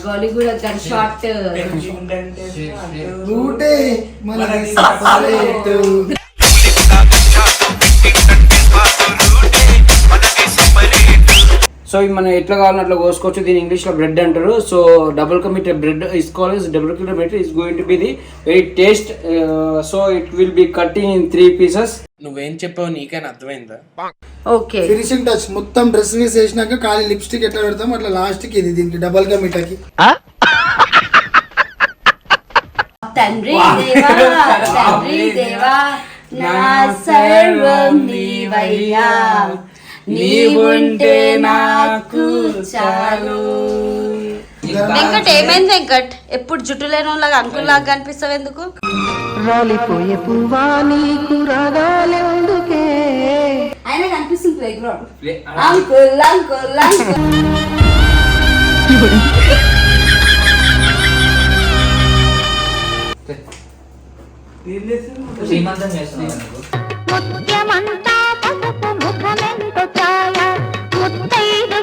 గోలిగూడ gun shot రూటే మనకి separate. So మనం ఎట్లా కావాలని అట్లా కోసుకోవచ్చు. దీని ఇంగ్లీష్లో బ్రెడ్ అంటారు. So double committed bread is called double committed bread is going to be the very taste. So it will be cutting in 3 pieces. నువ్వేం చెప్పావు నీకైనా అర్థమైందా? Okay, finishing touch. మొత్తం డ్రెస్ వేసేసినాక ఖాళీ లిప్స్టిక్ ఎట్లా పెడతాం అట్లా లాస్ట్ కి ఇది దీనికి డబల్ గా మిఠాకి. తండ్రి దేవా తండ్రి దేవా నా సర్వం నీవయ్యా, నీవుంటే నాకు చాలు. వెంకట్ ఏమైంది వెంకట్? ఎప్పుడు జుట్టు లేనోలాగా అంకుల్ లాగా కనిపిస్తావు ఎందుకు? రాలిపోయే పువ్వా నీకు రాగాలెందుకే? ఆయన కనిపిస్తుంది playground. Uncle uncle uncle. ముత్యమంతా పసుపు ముఖమెంతో ఛాయ ముత్తైదు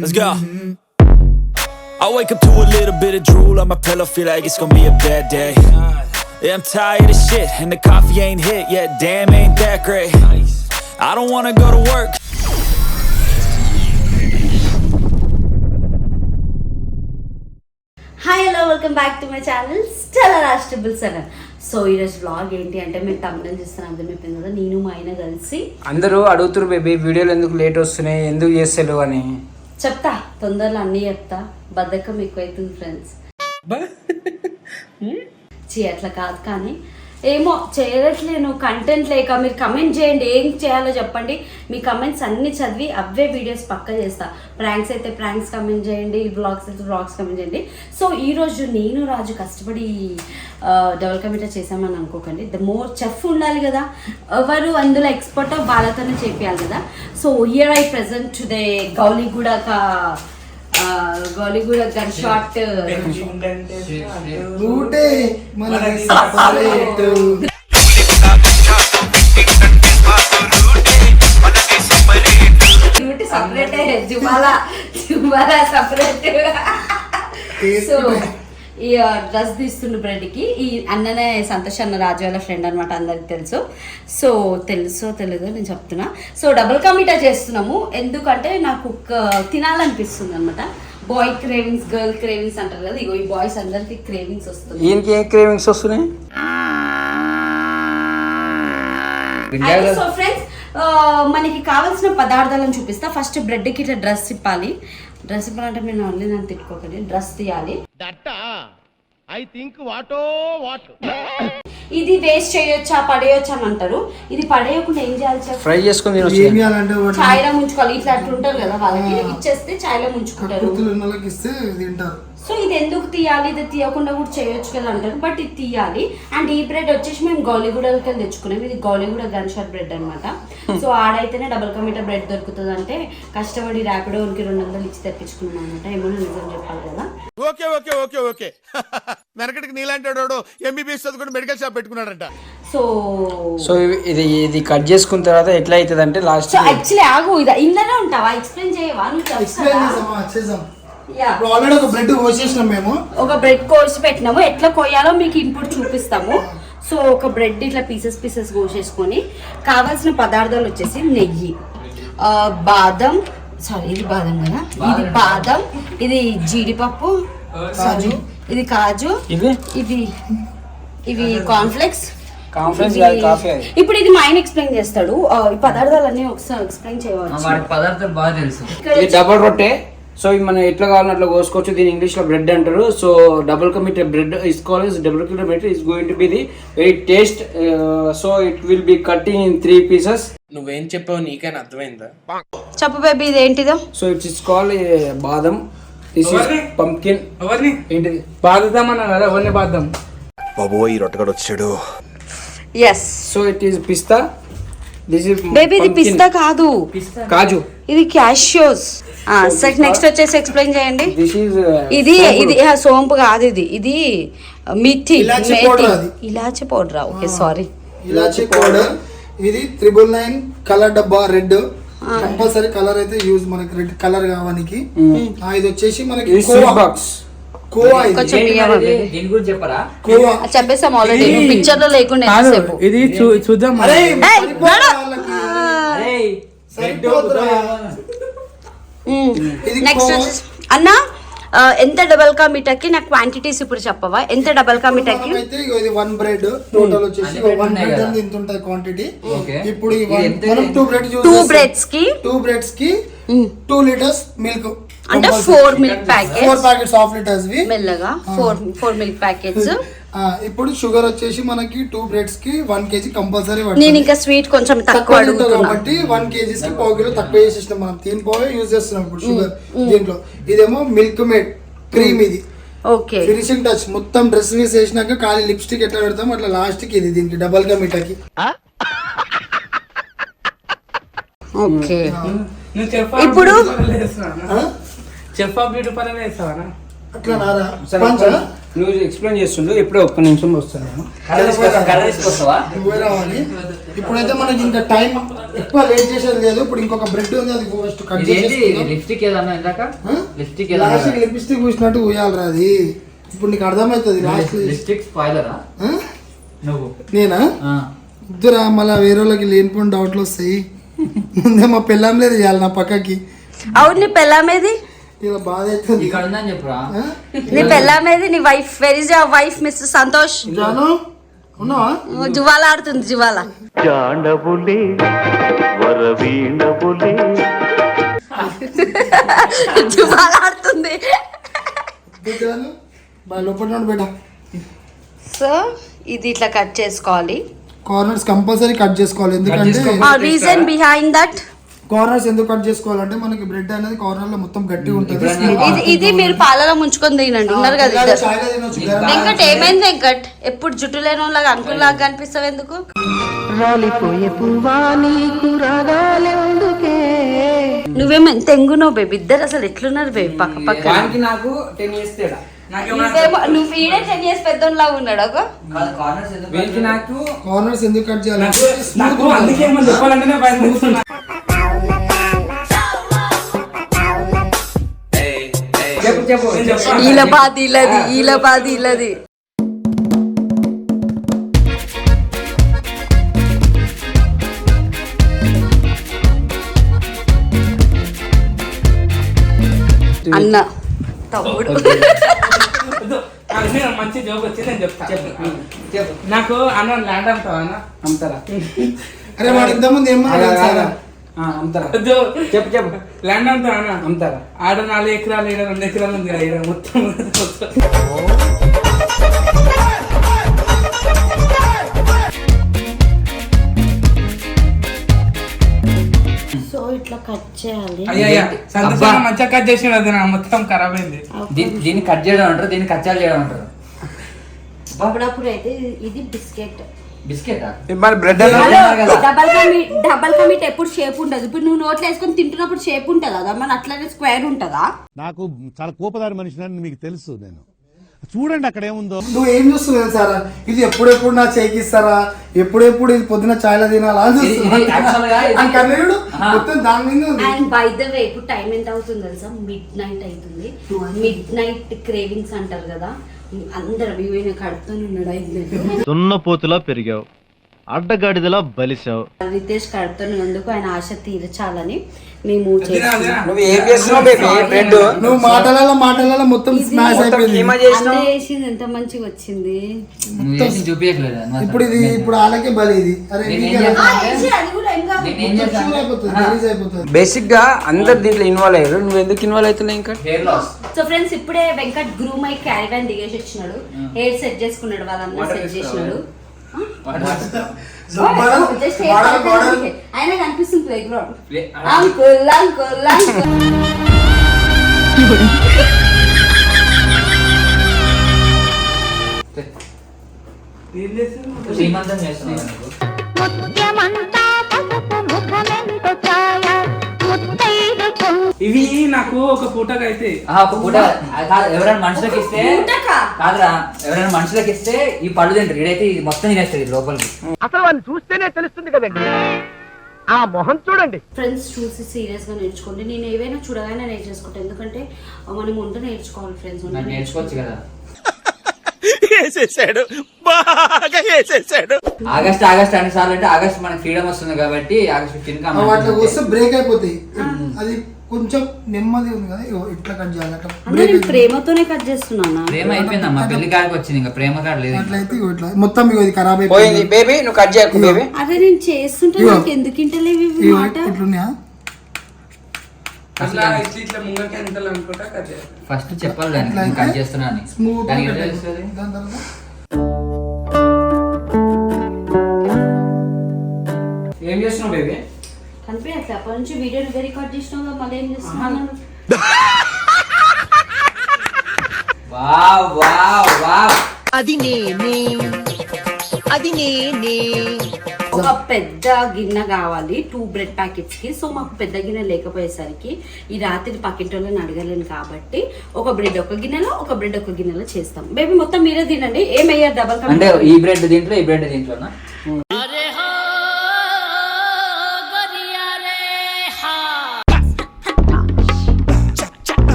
Let's go. I wake up to a little bit of drool on my pillow, feel like it's gonna be a bad day. Yeah, I'm tired of shit, and the coffee ain't hit yet, damn ain't that great. I don't wanna go to work. Hi hello welcome back to my channel Stella రాష్ట్రబుల్ seven. So ఈరోజు vlog ఏంటి అంటే మీరు తమిళం చూస్తున్నా అర్థమైపోయింది కదా, నేను మా ఆయన కలిసి. అందరూ అడుగుతారు బేబీ వీడియోలు ఎందుకు లేట్ వస్తున్నాయి, ఎందుకు చేస్తలేవు అని. చెప్తా తొందరలో అన్నీ చెప్తా. బద్ధకం ఎక్కువైతుంది ఫ్రెండ్స్. అట్లా కాదు కానీ ఏమో చేయట్లేను, కంటెంట్ లేక. మీరు కమెంట్ చేయండి, ఏం చేయాలో చెప్పండి. మీ కమెంట్స్ అన్ని చదివి అవే వీడియోస్ పక్కా చేస్తా. ప్రాంక్స్ అయితే ప్రాంక్స్ కమెంట్ చేయండి, బ్లాగ్స్ అయితే బ్లాగ్స్ కమెంట్ చేయండి. సో ఈరోజు నేను రాజు కష్టపడి డబుల్ కమిటా చేసామని అనుకోకండి. ద మోర్ చెఫ్ ఉండాలి కదా, ఎవరు అందులో ఎక్స్పర్టో వాళ్ళతోనే చేపియాలి కదా. So here I present today Gowliguda gun shot. రూటే మనకి సెపరేట్. సపరేటే జుమాలా సపరేట్. సో ఈ డ్రెస్ తీస్తుండు బ్రెడ్కి. ఈ అన్ననే సంతోష్ అన్న రాజు వాళ్ళ ఫ్రెండ్ అనమాట, అందరికి తెలుసు. సో తెలుసో తెలీదో నేను చెప్తున్నా. సో డబుల్ కమిటా చేస్తున్నాము ఎందుకంటే నాకు తినాలనిపిస్తుంది అనమాట. బాయ్ క్రేవింగ్స్, గర్ల్ క్రేవింగ్స్ అంటారు కదా, ఇగో ఈ బాయ్స్ అందరికి క్రేవింగ్స్ వస్తుంది. ఈయనకి ఏ క్రేవింగ్స్ వస్తున్నాయి? సో ఫ్రెండ్స్ మనకి కావాల్సిన పదార్థాలను చూపిస్తా. ఫస్ట్ బ్రెడ్కి ఇట్లా డ్రెస్ ఇప్పాలి. డ్రెస్ ఇప్పాలంటే నేను ఓన్లీ నన్ను తిట్టుకోకండి, డ్రెస్ తీయాలి. ఇది వేస్ట్ చేయొచ్చా పడేయొచ్చా అని అంటారు. ఇది పడేయకుండా ఏం చేయాలి? ఫ్రై చేసుకుని చాయ్లో ముంచుకోవాలి. ఇట్లా అట్లుంటారు కదా, వాళ్ళకి ఇచ్చేస్తే చాయ్లో ముంచుకుంటారు. సో ఇది ఎందుకు తీయాలి, ఇది తీయకుండా కూడా చేయొచ్చు కదా అంటారు, బట్ ఇది తీయాలి. అండ్ ఈ బ్రెడ్ వచ్చేసి మేము గౌలిగూడకి వెళ్ళి తెచ్చుకున్నాం. ఇది గౌలిగూడ గన్ షాట్ బ్రెడ్ అనమాట. సో ఆడైతేనే డబుల్ కమిటా బ్రెడ్ దొరుకుతుంది అంటే కష్టపడి ర్యాపిడో 200 ఇచ్చి తెప్పించుకున్నాం అనమాట. ఏమన్నా నిజం చెప్పాలి కదా. ఓకే ఓకే ఓకే ఓకే వెనకటికి నీలాంటి ఎంబీబీఎస్ చదువుకుని మెడికల్ షాప్ పెట్టుకున్నాడంట. సో ఇది కట్ చేసుకున్న తర్వాత ఎట్లా అవుతుంది అంటే లాస్ట్ యాక్చువల్లీ ఆగు, ఇది ఇంట్లోనే ఉంటావా? ఎక్స్ప్లెయిన్ చేయవా? ఆల్రెడీ ఒక బ్రెడ్ కోసేసినాం మేము. ఒక బ్రెడ్ కోసి పెట్టినాము, ఎట్లా కోయాలో మీకు ఇన్పుట్ చూపిస్తాము. సో ఒక బ్రెడ్ ఇట్లా పీసెస్ కోసేసుకొని కావాల్సిన పదార్థాలు వచ్చేసి నెయ్యి, బాదం, సారీ ఇది బాదం కదా, ఇది బాదం, ఇది జీడిపప్పు, కాజు, ఇది కాజు, ఇవి కార్న్ఫ్లెక్స్. ఇప్పుడు ఇది మా ఆయన ఎక్స్ప్లెయిన్ చేస్తాడు. ఈ పదార్థాలన్నీ ఒకసారి ఎక్స్ప్లెయిన్ చేయవచ్చు. పదార్థాలు బాగా తెలుసు. ఇది డబుల్ రొట్టె. సో మనం ఎట్లా కావాలని అట్లా కోసుకోవచ్చు. దీని ఇంగ్లీష్లో బ్రెడ్ అంటారు. So double committed bread is called double committed bread is going to be the very taste. So it will be cutting in 3 pieces. నువ్వేం చెప్పావు నీకైనా అర్థమైందా? చెప్పు బేబీ, ఇది ఏంటిదో? సో ఇట్స్ కాల్డ్ బాదం. This is pumpkin. ఏంటిది? బాదం అన్నా కదా, ఎవరిని బాదం బాబో ఈ రొట్టగడ వచ్చాడు. Yes. So it is pista. This is baby ఇది పిస్తా కాదు, కాజు. ఇది క్యాషియోస్. నెక్స్ట్ వచ్చేసి ఎక్స్ప్లెయిన్ చేయండి. ఇది సోంపు కాదు, ఇది మిథి, ఇలాచి పౌడర్. ఓకే సారీ, ఇలాచి పౌడర్. ఇది 999 కలర్ డబ్బా రెడ్ కంపల్సరీ కలర్ అయితే యూజ్ మనకి రెడ్ కలర్ కావానికి. ఇది వచ్చేసి మనకి బాక్స్ కోవా ఇది. కొంచెం బియ్యం దీని గురించి చెప్పరా? కోవా చెప్పేసాం ఆల్రెడీ పిక్చర్ లో లేకుండా కాదు, ఎంతసేపు? ఇది చూద్దాం. అరే ఏయ్, సరిపోతుందా నడు. వాళ్ళకి? సరిపోతుందా? ఇది నెక్స్ట్ కోవా. వచ్చేసి అన్న ఎంత డబల్ కా మీటర్కి నాకు క్వాంటిటీస్ ఇప్పుడు చెప్పవా? ఎంత డబల్ కా మీటర్కి? అయితే ఇది 1 బ్రెడ్ టోటల్ వచ్చేసి 1 బ్రెడ్ అనేది ఇంత ఉంటుంది క్వాంటిటీ. ఇప్పుడు ఈ మనం 2 బ్రెడ్ యూస్ 2 బ్రెడ్స్ కి 2 బ్రెడ్స్ కి 2 లీటర్స్ మిల్క్ అంటే 4 milk 4 packets packets half litres వి మెల్లగా 4 మిల్క్ ప్యాకెట్స్. ఇప్పుడు షుగర్ వచ్చేసి మనకి 2 బ్రెడ్స్ కి 1 kg కంపల్సరీ నేను ఇంకా స్వీట్ కొంచెం తక్కువ అడుగుతున్నా కాబట్టి 1 kgs కి 1 కిలో తక్కువ చేసేసినాం మనం. 3 పావే యూజ్ చేస్తున్నాం ఇప్పుడు షుగర్ దీంట్లో. ఇదేమో మిల్క్ మేడ్ క్రీమ్. ఇది ఓకే ఫినిషింగ్ టచ్ మొత్తం డ్రెస్ వేసి వేసినాక ఖాళీ లిప్స్టిక్ ఎట్లా పెడతాం అట్లా లాస్ట్ కి ఇది దీనికి డబల్ గా మీటకి. ఓకే నువ్వు ఇప్పుడు చెఫ్ బ్యూటీ పార్లర్ వేస్తావా? అట్లా నారా సరే, పంచా? నువ్వు ఎక్స్ప్లెయిన్ చేస్తుండు. ఎప్పుడో ఒక్క నిమిషం వస్తాను నేను. నువ్వే రావాలి. ఇప్పుడైతే మనకి ఇంకా టైం ఎక్కువ లేట్ చేసేది లేదు. ఇప్పుడు ఇంకొక బ్రెడ్ ఉంది, అది ఫస్ట్ కట్ చేసి లిప్స్టిక్ ఏదన్నా ఇందాక లాస్ట్ లిప్స్టిక్ పూసినట్టు పోయాలరా అది. ఇప్పుడు నీకు అర్థమవుతుంది లాస్ట్ లిప్స్టిక్ స్పాయిలరా నువ్వు? నేనా ఇద్దరా మళ్ళీ వేరే వాళ్ళకి లేనిపోయిన డౌట్లు వస్తాయి. ముందే మా పెళ్ళాం లేదు చేయాలి నా పక్కకి. అవును నీ పెళ్ళామేది? ఇలా బాధ అవుతుంది. ఇక్కడ ఉందని చెప్పురా. నీ పెళ్ళామేది? నీ wife where is your wife mister Santosh? జాను ఉన్నావా? జువాల ఆడుతుంది జువాల. జువాల ఆడుతుంది. జాను బాగా లోపల నుండి బేటా. సో ఇది ఇట్లా కట్ చేసుకోవాలి. కార్నర్స్ కంపల్సరీ కట్ చేసుకోవాలి. ఎందుకంటే రీజన్ బిహైండ్ దట్ కార్నర్స్ ఎందుకు కట్ చేసుకోవాలంటే మనకి బ్రెడ్ అనేది కార్నర్ లో మొత్తం గట్టి ఉంటుంది. ఇది మీరు పాలలో ముంచుకొని తినండి. ఉన్నారు కదా ఇద్దరు. చాయ్లో తినొచ్చు. వెంకట్ ఏమైంది వెంకట్? ఎప్పుడు జుట్టు లేని వాళ్ళగా అంకుల్ లాగా కనిపిస్తావు ఎందుకు? రాలిపోయే పువ్వా నీకు రాగాలెందుకే? నువ్వేమో ఎంత ఎంగున్నావు బేబీ. ఇద్దరు అసలు ఎట్లున్నారు బేబీ పక్క పక్క. వానికి నాకు 10 years తేడా. నువ్వు వీడే 10 years పెద్దోళ్ళలాగా ఉన్నాడు. ఒక వీనికి నాకు కార్నర్స్ ఎందుకు కట్ చేయాలంటే నాకు అందుకే ఏమో చెప్పాలంటేనే భయం వేస్తుంది. చెప్పు ఈల బాధ ఇల్లది, ఈల బాధ ఇల్లది. అన్న తమ్ముడు వద్దు, మంచి జోక్ వచ్చి నేను చెప్తా. చెప్పు. నాకు అన్న ల్యాండ్ అమ్ముతావా అన్న? అమ్ముతారా? అరే వాడు ఇంతకుముందు ఏమన్నా అమ్ముతారా? వద్దు, చెప్పు. ల్యాండ్ అమ్ముతావా అన్న? అమ్ముతారా? ఆడ 4 ఎకరాలు, ఈడ 2 ఎకరాలు ఉంది కదా, ఈడ మొత్తం. సో ఇట్లా కట్ చేయాలి. అయ్యా సంతోషంగా మంచిగా కట్ చేసిన అది నా మొత్తం ఖరాబ్ అయింది. దీన్ని కట్ చేయడం అంటారు, దీన్ని కచ్చాలు చేయడం అంటారు. అప్పుడప్పుడు అయితే ఇది బిస్కెట్. బిస్కెటా? డబల్ కా మీట్ ఎప్పుడు షేప్ ఉండదు. ఇప్పుడు నువ్వు నోట్లో వేసుకొని తింటున్నప్పుడు షేప్ ఉంటుందా? అది మన అట్లానే స్క్వేర్ ఉంటుందా? నాకు చాలా కోపదారి మనిషిని మీకు తెలుసు. నేను చూడండి అక్కడ ఏముందో. నువ్వు ఏం చూస్తున్నావు సారా? ఇది ఎప్పుడెప్పుడు నా చేకిస్తారా, ఎప్పుడెప్పుడు ఇది పొద్దున చాయ్లో తినాలా అని చూస్తున్నాడు. మొత్తం దాని మీద ఉంది. అండ్ బై ద వే ఇప్పుడు టైం ఎంత అవుతుంది తెలుసా? మిడ్ అవుతుంది. మిడ్ నైట్ క్రేవింగ్స్ అంటారు కదా, అందరు వివైన కడుపుతో ఉన్నాడు. 5 దున్నపోతులా పెరిగావు, అడ్డగాడిదలా బలిసావు. రితేష్ కడుపుతో ఉన్నందుకు ఆయన ఆశ తీర్చాలని మేము చేస్తున్నాం. నువ్వు ఏం చేస్తున్నావు బేబీ? బ్రెడ్ నువ్వు మాటలలో మొత్తం స్మాష్ అయిపోయింది. అన్న చేసింది ఎంత మంచిగా వచ్చింది. చూపించలేదు. ఇప్పుడు ఇది ఇప్పుడు వాళ్ళకే బలి ఇది. అరే అది కూడా ఏం కాదు. అయిపోతుంది. బేసిక్ గా అందరు దీంట్లో ఇన్వాల్వ్ అయ్యారు. నువ్వు ఎందుకు ఇన్వాల్వ్ అవుతున్నావు ఇంకా? Hair loss. సో ఫ్రెండ్స్ ఇప్పుడే వెంకట్ గ్రూమ్ అయి క్యారివాన్ దిగేసి వచ్చినాడు. హెయిర్ సెట్ చేసుకున్నాడు, వాళ్ళందరూ సెట్ చేసినాడు. ఆయన కనిపిస్తుంది playground. Uncle uncle uncle ముత్యమంతా పసుపు ముఖమెంతో ఛాయ ముత్తైదు ఈ ఇవి నాకు ఒక పూటగా అయితే ఒక పూట ఎవరైనా మనుషులకు ఇస్తే కాదురా, ఎవరైనా మనుషులకు ఇస్తే ఈ పళ్ళు తింటారు, ఇడైతే ఇది మొత్తం తినేస్తుంది లోపలికి. అసలు వాడిని చూస్తేనే తెలుస్తుంది కదండి ఆ మొహం చూడండి. ఫ్రెండ్స్ చూసి సీరియస్ గా నేర్చుకోండి. నేను ఏవైనా చూడగానే నేర్చేసుకుంటాను, ఎందుకంటే మనం వంట నేర్చుకోవాలి ఫ్రెండ్స్. నేర్చుకోవచ్చు కదా. వేసేసాడు, బాగా వేసేసాడు. ఆగస్ట్ అన్ని సార్లు అంటే ఆగస్ట్ మనకి ఫ్రీడమ్ వస్తుంది కాబట్టి ఆగస్ట్ 15 అట్లా వస్తే బ్రేక్ అయిపోతాయి. అది కొంచెం నెమ్మది ఉంది కదా, ఇట్లా కట్ చేయాలి. అట్లా నేను ప్రేమతోనే కట్ చేస్తున్నానా? ప్రేమ అయిపోయిందమ్మా, పెళ్లి కాడికి వచ్చింది, ఇంకా ప్రేమ కాడ లేదు. అట్లయితే ఇట్లా మొత్తం ఇది ఖరాబ్ పోయింది అయిపోయింది. బేబీ, నువ్వు కట్ చేయకు బేబీ. అదే నేను చేస్తుంటే నాకు ఎందుకు ఇంటలేవు ఇవి మాట. ఇట్లున్నాయా? అట్లా ఇట్లా ముంగకి ఎంతలు అనుకుంటా కదా. ఫస్ట్ చెప్పాలి దాన్ని కట్ చేస్తున్నాను. స్మూత్ దానికి ఎట్లా తెలుస్తుంది? దాని తర్వాత ఏం చేస్తున్నావు బేబీ? కనిపించట్లే అప్పటి నుంచి వీడియో రికార్డ్ చేసినావు, మళ్ళీ ఏం చేస్తున్నాను? Wow wow wow. అది నేనే ఒక పెద్ద గిన్నె కావాలి 2 బ్రెడ్ ప్యాకెట్స్ కి. సో మాకు పెద్ద గిన్నె లేకపోయేసరికి ఈ రాత్రి పక్కింటోళ్ళని అడగలేను కాబట్టి ఒక బ్రెడ్ ఒక గిన్నెలో చేస్తాం. బేబీ మొత్తం మీరే తినండి, ఏమయ్యారు డబల్ అంటే ఈ బ్రెడ్ దీంట్లో ఈ బ్రెడ్ దీంట్లోనా?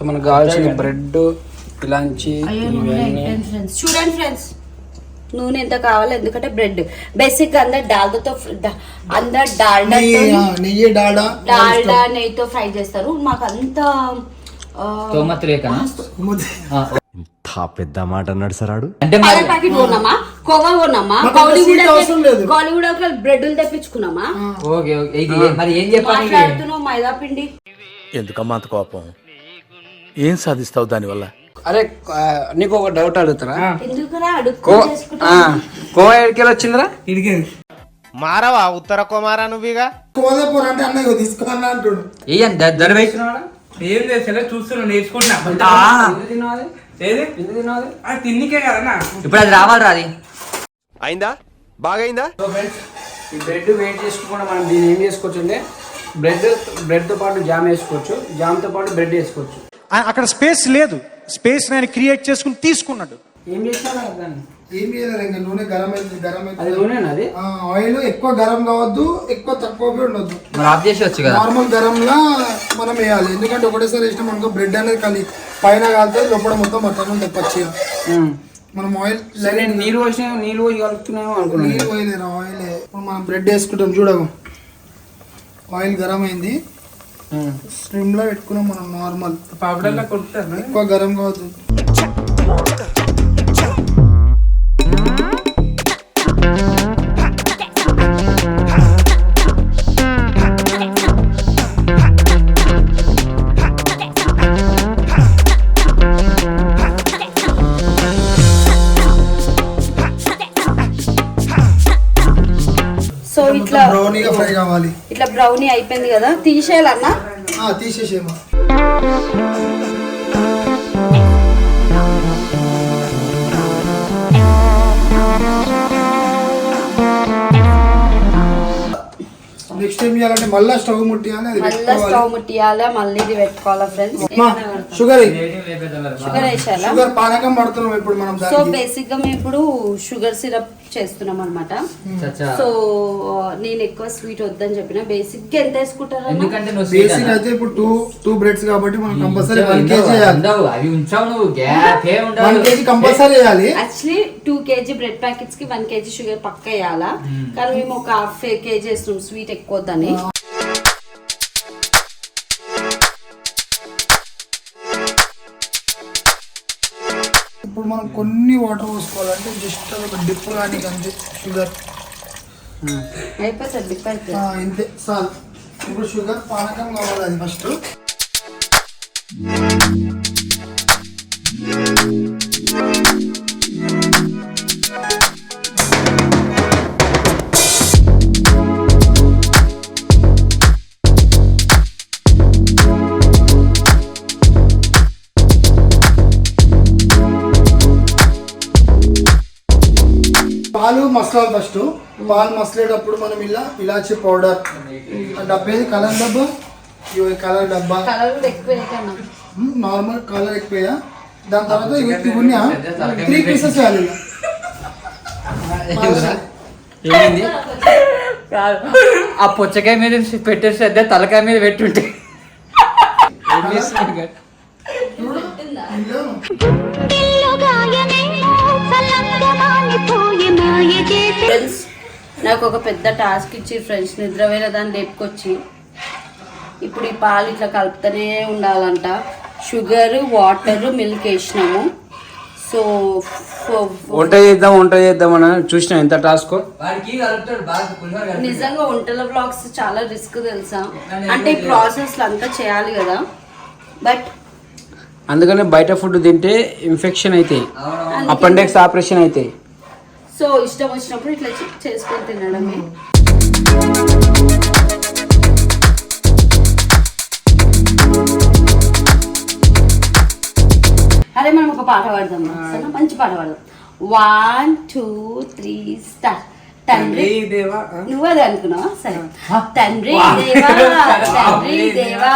మనకు కావాల్సిన బ్రెడ్ ఇలాంటి చూడండి ఫ్రెండ్స్, నూనె ఎంత కావాలి, ఎందుకంటే బ్రెడ్ బేసిక్ గా అందరు డాల్డా నెయ్యితో ఫ్రై చేస్తారు. మాకు అంత పెద్ద మాట అన్నాడు సరాడు. అంటే ప్యాకెట్ కొన్నామా, కోవా కొన్నామా, కాలీవుడ్ ఒక బ్రెడ్ తెప్పించుకున్నామా. Okay okay. ఇది మరి ఏం చెప్పాలి? మాట్లాడుతున్నావు మైదా పిండి. ఎందుకమ్మా అంత కోపం? ఏం సాధిస్తావు దానివల్ల? అరే నీకు ఒక డౌట్ అడుగుతారా? ఎందుకురా కోవా ఎడికెళ్ళి వచ్చిందిరా? ఇడిగేది మారవా ఉత్తర కుమారా నువ్వుగా? కోదపూర్ అంటే అన్నయ్య తీసుకోవాలని అంటుడు. దర వేస్తున్నావా? ఏం చేసా చూస్తున్నా, నేర్చుకుంటున్నా. ఏది అది తిన్నికే కదన్నా. ఇప్పుడు అది రావాలి రాది. అయిందా? బాగైందా? ఈ బ్రెడ్ వెయిట్ చేసుకోకుండా మనం దీన్ని ఏం చేసుకోవచ్చు అంటే బ్రెడ్ తో పాటు జామ్ వేసుకోవచ్చు, జామ్ తో పాటు బ్రెడ్ వేసుకోవచ్చు. అక్కడ స్పేస్ లేదు, స్పేస్ నేను క్రియేట్ చేసుకుని తీసుకున్నాడు. ఏం చేస్తాను దాన్ని? ఏమి ఇంకా నూనె గరం అది నూనెనా? అది ఆయిల్ ఎక్కువ గరం కావద్దు, ఎక్కువ తక్కువ ఉండొద్దు. మరి ఆఫ్ చేసేవచ్చు కదా. నార్మల్ గరం లా మనం వేయాలి, ఎందుకంటే ఒకటేసారి వేసినాం అనుకో బ్రెడ్ అనేది కలిగి పైన కాలుతుంది, లోపల మొత్తం అట్లా ఉంటుంది పచ్చిగా. మనం ఆయిల్ నీళ్ళు పోసిన నీళ్ళు కలుపుతున్నామో అనుకున్నాను. నీళ్ళు పోయలేరు, ఆయిల్. ఇప్పుడు మనం బ్రెడ్ వేసుకుంటాం చూడము, ఆయిల్ గరం అయింది, స్ట్రీమ్ లో పెట్టుకున్నాం మనం. నార్మల్ పాపడల్లా కొడుతారు, ఎక్కువ గరం కావద్దు. సో ఇట్లా బ్రౌనీగా ఫ్రై కావాలి. ఇట్లా బ్రౌనీ అయిపోయింది కదా, తీసేయాలన్నా? తీసేసేమా. నెక్స్ట్ ఏం చేయాలంటే మళ్ళీ స్టవ్ ముట్టియాలి, మళ్ళీ ఇది పెట్టుకోవాలా ఫ్రెండ్స్. షుగర్ వేసాలా? షుగర్ పానకం పడుతున్నాం ఇప్పుడు మనం. సో బేసిక్ గా మేము ఇప్పుడు షుగర్ సిరప్ చేస్తున్నాం అనమాట. సో నేను ఎక్కువ స్వీట్ వద్దని చెప్పిన. బేసిక్ గా ఎంత వేసుకుంటారు? బేసిక్ అయితే ఇప్పుడు టూ బ్రెడ్స్ కాబట్టి మనం కంపల్సరీ 1 kg వేయాలి. 1 kg కంపల్సరీ వేయాలి. యాక్చువల్లీ 2 kg బ్రెడ్ ప్యాకెట్స్ కి 1 kg షుగర్ పక్క వేయాలా, కానీ మేము ఒక 1/2 kg వేస్తున్నాం స్వీట్ ఎక్కువ వద్దని. ఇప్పుడు మనం కొన్ని వాటర్ పోసుకోవాలంటే జస్ట్ ఒక డిప్ కానీ అంతే. షుగర్ అయిపోతుంది, డిప్ అయితే ఇంతే చాలు. ఇప్పుడు షుగర్ పానకం కావాలి, అది ఫస్ట్. పాలు మసలాలి ఫస్ట్. పాలు మసలేటప్పుడు మనం ఇలాచి పౌడర్ డబ్బేది కలర్ డబ్బా, ఇవి కలర్ డబ్బా, కలర్ కూడా ఎక్కువ కన్నా నార్మల్ కలర్ ఎక్కువ. దాని తర్వాత ఇవన్నీ 3 పీసెస్ వేయాలి. ఏమైంది ఆ పుచ్చకాయ మీద పెట్టేసి అదే తలకాయ మీద పెట్టుంటే ఫ్రెండ్స్ నాకు ఒక పెద్ద టాస్క్ ఇచ్చి ఫ్రెండ్స్ నిద్రవేళ దాన్ని లేపుకొచ్చి ఇప్పుడు ఈ పాలు ఇట్లా కలుపుతూనే ఉండాలంట. షుగర్, వాటర్, మిల్క్ వేసినాము. సో వంట చేద్దాం అని చూసినా ఎంత టాస్క్. నిజంగా వంటల బ్లాగ్స్ చాలా రిస్క్ తెలుసా, అంటే ఈ ప్రాసెస్ అంతా చేయాలి కదా. బట్ అందుకనే బయట ఫుడ్ తింటే ఇన్ఫెక్షన్ అవుతాయి, అపెండిక్స్ ఆపరేషన్ అవుతాయి. సో ఇష్టం వచ్చినప్పుడు ఇట్లా చేసుకొని తినడమే. అరే మనం ఒక పాట పాడదాం, సరేనా? మంచి పాట పాడదాం. 1 2 3 స్టార్ట్. తండ్రి దేవా, నువ్వు అదే అనుకున్నావా? సరే. తండ్రి దేవా, తండ్రి దేవా,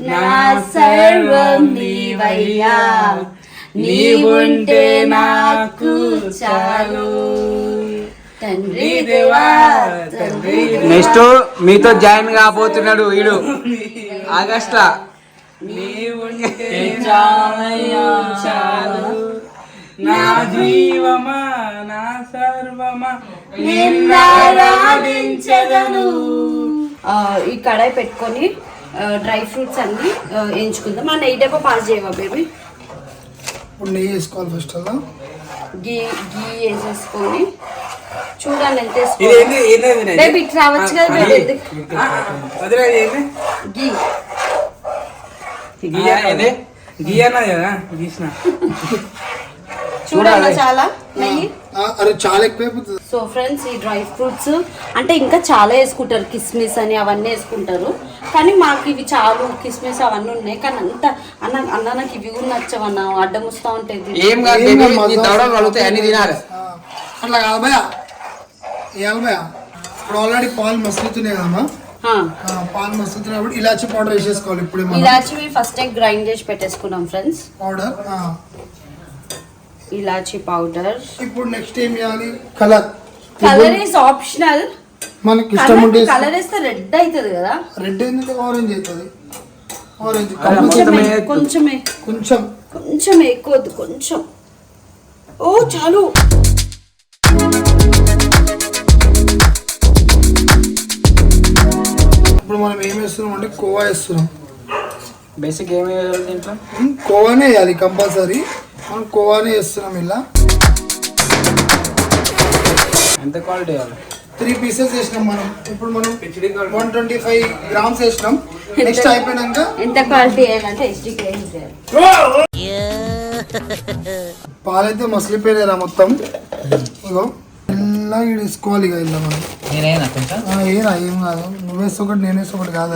నా సర్వం నీవయ్యా, నీవుంటే నాకు చాలు. తండ్రి దేవా, తండ్రి. నెక్స్ట్ మీతో జాయిన్ కాబోతున్నాడు వీడు ఆగస్ట్ లా. నా జీవమా నా సర్వమా నిన్నారాధించెదను. ఈ కడాయి పెట్టుకొని డ్రై ఫ్రూట్స్ అన్ని ఎంచుకుందాం. మన నెయ్యి డబ్బా పాస్ చేయవా బేబీ? ఇప్పుడు నెయ్యి వేసుకోవాలి ఫస్ట్. అలా గీ వేసేసుకొని చూడండి ఎంత వేసుకోవాలి. బేబీ ఇట్లా రావచ్చు కదా బేబీ. గీ అన్నది కదా గీసిన చూడాలి చాలా నెయ్యి. అరే చాలా ఎక్కువైపోతుంది. సో ఫ్రెండ్స్ ఈ డ్రై ఫ్రూట్స్ అంటే ఇంకా చాలా వేసుకుంటారు, కిస్మిస్ అని అవన్నీ వేసుకుంటారు. కానీ మాకు ఇవి చాలు, కిస్మిస్ అవన్నీ ఉన్నాయి. కానీ అంత అన్న నాకు ఇవి కూడా నచ్చవన్నా, అడ్డం వస్తూ ఉంటుంది. ఏం కాదు, అన్ని తినాలి. అట్లా కాదు భయ, వేయాలి భయ. ఇప్పుడు ఆల్రెడీ పాలు మసులుతున్నాయి కదమ్మా, పాలు మసులుతున్నప్పుడు ఇలాచి పౌడర్ వేసేసుకోవాలి. ఇప్పుడు ఇలాచి ఫస్ట్ గ్రైండ్ చేసి పెట్టేసుకున్నాం ఫ్రెండ్స్, పౌడర్ ఇలాచి పౌడర్. ఇప్పుడు నెక్స్ట్ ఏం చేయాలి? కలర్. కలర్ ఇస్ ఆప్షనల్, మనకి ఇష్టం ఉంటే. కలర్ వేస్తే రెడ్ అవుతుంది కదా. రెడ్ ఎందుకు? ఆరెంజ్ అవుతుంది. ఆరెంజ్ కొంచెమే కొంచెం కొంచెం ఎక్కువ, కొంచెం. ఓ చాలు. ఇప్పుడు మనం ఏం వేస్తున్నాం అంటే కోవా వేస్తున్నాం. బేసిక్ ఏమి దీంట్లో కోవానే వేయాలి కంపల్సరీ. మనం కోవానే వేస్తున్నాం. ఇలా ఎంత క్వాలిటీ వేయాలి? 3 పీసెస్ వేసినాం మనం. ఇప్పుడు మనం 125 గ్రామ్స్ వేసినాం. నెక్స్ట్ అయిపోయినాక ఎంత క్వాలిటీ వేయాలంటే హెచ్డీకి వేయాలి. పాలైతే మసిలిపోయినారా మొత్తం. ఇగో ఇలా వేసుకోవాలి. ఇక ఇలా మనం ఏనా ఏం కాదు, నువ్వు వేస్తే ఒకటి నేను వేస్తే ఒకటి కాదు.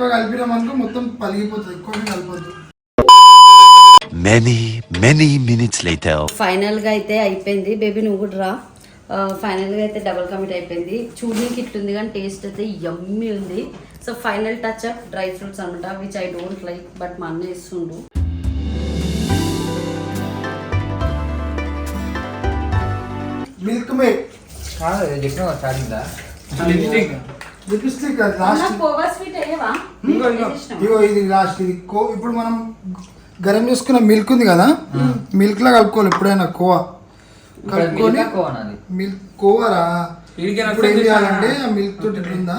అది కలిపినామనుకో మొత్తం పలిగిపోతుంది. ఎక్కువ కలిపొద్దు. Many minutes later. ఫైనల్ గా అయితే అయిపోయింది. బేబీ నువ్వు కూడా రా. ఫైనల్ గా అయితే డబుల్ కమిట్ అయిపోయింది. చూడడానికి ఇట్లుంది కానీ టేస్ట్ అయితే యమ్మీ ఉంది. So final touch up dry fruits అనమాట, which I don't like, but మా అన్న ఇస్తుండు. Milk made lipstick last. కోవా స్వీట్ అయ్యేవా? ఇగో ఇది లాస్ట్. ఇది ఇప్పుడు మనం గరం చేసుకున్న మిల్క్ ఉంది కదా, మిల్క్ లో కలుపుకోవాలి. ఎప్పుడైనా కోవా కలుపుకొని మిల్క్ కోవారా. ఇప్పుడు ఏం చేయాలంటే ఆ మిల్క్ తోటి ఇట్లా ఉందా,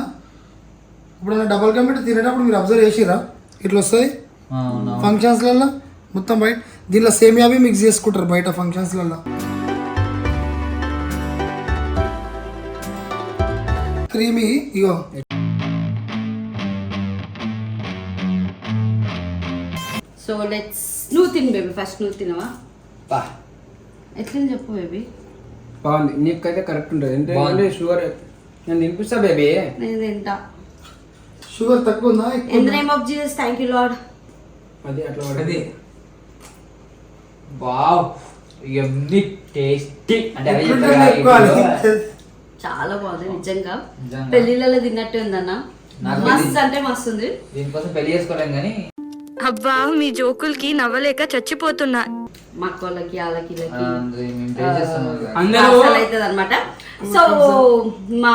ఇప్పుడు డబల్ కమిట్ తినేటప్పుడు మీరు అబ్జర్వ్ చేసిరా ఇట్లా వస్తుంది. ఫంక్షన్స్లలో మొత్తం బయట దీనిలో సేమియా అవి మిక్స్ చేసుకుంటారు బయట ఫంక్షన్స్లలో. క్రీమీ ఇగో సో లెట్స్ నువ్వు తిను బేబీ, ఫస్ట్ నువ్వు తినవా? ఎట్లని చెప్పు బేబీ. బాగుంది, నీకైతే కరెక్ట్ ఉంటుంది. ఎందుకంటే షుగర్ నేను తినిపిస్తా బేబీ. నేను తింటా. షుగర్ తక్కువ ఉందా? In the name of Jesus, thank you lord. అది అట్లా అది వావ్ ఎమ్మి టేస్టీ అంటే చాలా బాగుంది నిజంగా. పెళ్లిళ్ళలో తిన్నట్టు ఉందన్న, మస్తు అంటే మస్తు ఉంది. దీనికోసం పెళ్లి చేసుకోలేం కానీ అబ్బా మీ జోకులకి నవ్వలేక చచ్చిపోతున్నా. మా వాళ్ళకి వాళ్ళకి అందరూ అవుతుంది అనమాట. సో మా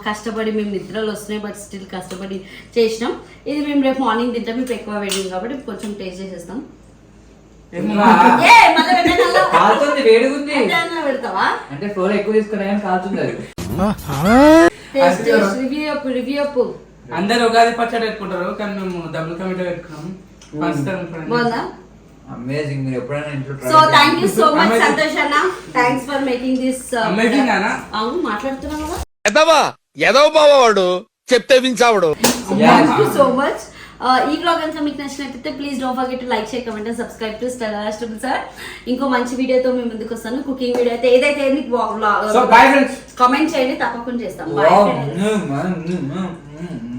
కష్టపడి మేము నిద్రలు వస్తున్నాయి, బట్ స్టిల్ కష్టపడి చేసినాం. ఇది మేము రేపు మార్నింగ్ తింటాం. ఇప్పుడు ఎక్కువ వేడింది కాబట్టి కొంచెం టేస్ట్ చేసేస్తాం. కాలుతుంది, వేడిగుంది పెడతావా అంటే ఫ్లోర్ ఎక్కువ తీసుకున్నా కానీ కాలుతుంది అది. రివ్యూ అప్పు. అందరు ఉగాది పచ్చడి పెట్టుకుంటారు కానీ మేము డబుల్ కమిటీ పెట్టుకున్నాం. బాగుందా? అమేజింగ్. మీరు ఎప్పుడైనా ఇంట్లో so thank you so much Santosh అన్న, thanks for making this. Amazing అన్న. అవును మాట్లాడుతున్నావు కదా. ఎదవ బావాడు చెప్తే వించావుడు. Thank you so much. ఈ వ్లాగ్ కనుక మీకు నచ్చినట్లయితే please don't forget to like, share, comment and subscribe to Stella vegetables sir. ఇంకో మంచి వీడియోతో మేము ముందుకు వస్తాను. కుకింగ్ వీడియో అయితే ఏదైతే సో బై ఫ్రెండ్స్, కామెంట్ చేయండి, తప్పకుండా చేస్తాం. Bye friends.